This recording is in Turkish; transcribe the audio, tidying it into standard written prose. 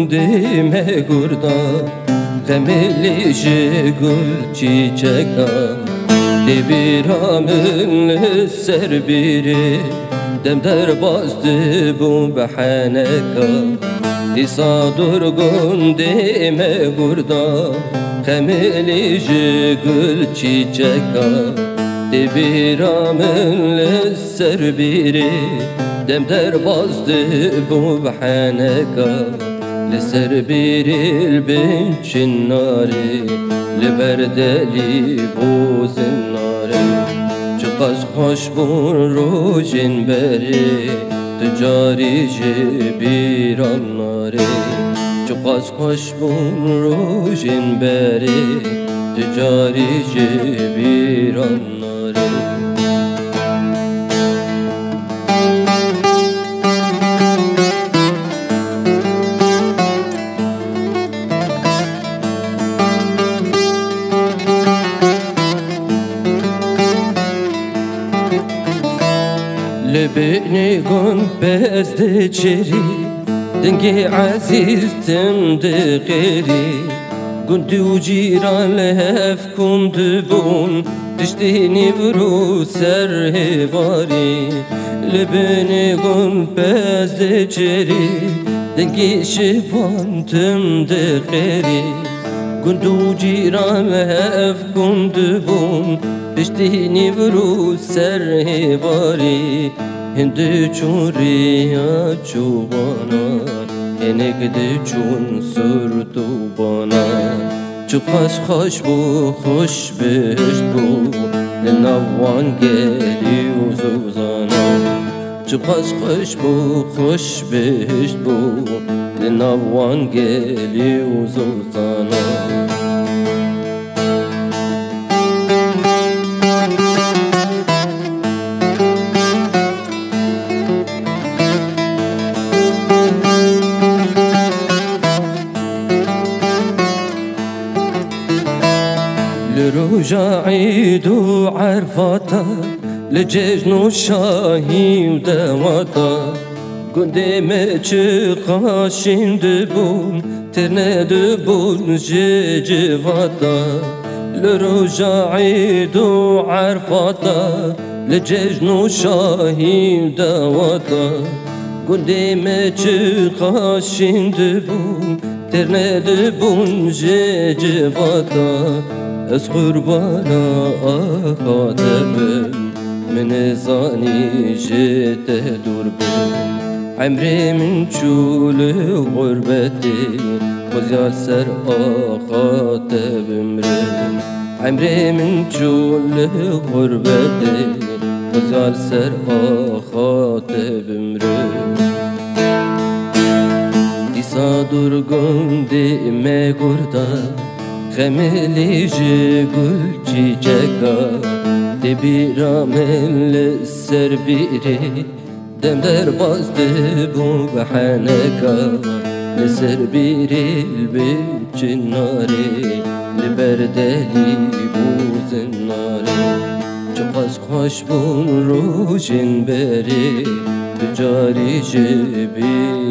gundime gurda Gemili gül çiçeka Debiramın ser biri Demder bazdı bu behaneka Disa durgun dime gurda Gemili gül çiçeka Debiramın ser biri Demder bazdı bu behaneka Leser biril binçin nari Liberdeli bu zinari Çıkaz hoş bun rujin beri Ticarici bir anları Çıkaz hoş bun rujin beri Ticarici bir anları Lebeni gun bezdi çeri Dengi aziz temdi geri Gundu ciran lehef kundu bun Diştini vuru serhevari Lebeni gun bezdi çeri Dengi şivan temdi geri Gundu ciran lehef kundu bun Diştini vuru serhevari Hindi çuriya çubana Enegde çun surdu bana Çıkas hoş bu hoş beşt bu Navvan geli uzana Çıkas hoş bu hoş beşt bu Navvan geli uzana لروجا عيد وعرفاتا لججن وشاهي ودواتا قدامي قاشين دبون ترنا دبون جيجفاتا لروجا عيد وعرفاتا لججن وشاهي ودواتا قدامي قاشين دبون ترنا دبون جيجفاتا از قربانا آخاتبم من زانی جته دور بم عمري من شول غربتي وزيال سر آخاتبم رم عمري من شول غربتي وزيال سر آخاتبم رم ديسا درگم ديمه گردا Gemeli gül çiçeka Debiramel ser biri Demder bazdı bu behaneka Leser biril binçin nari Liberdeli bu zinari Çıkaz hoş bun rujin beri Ticarici bir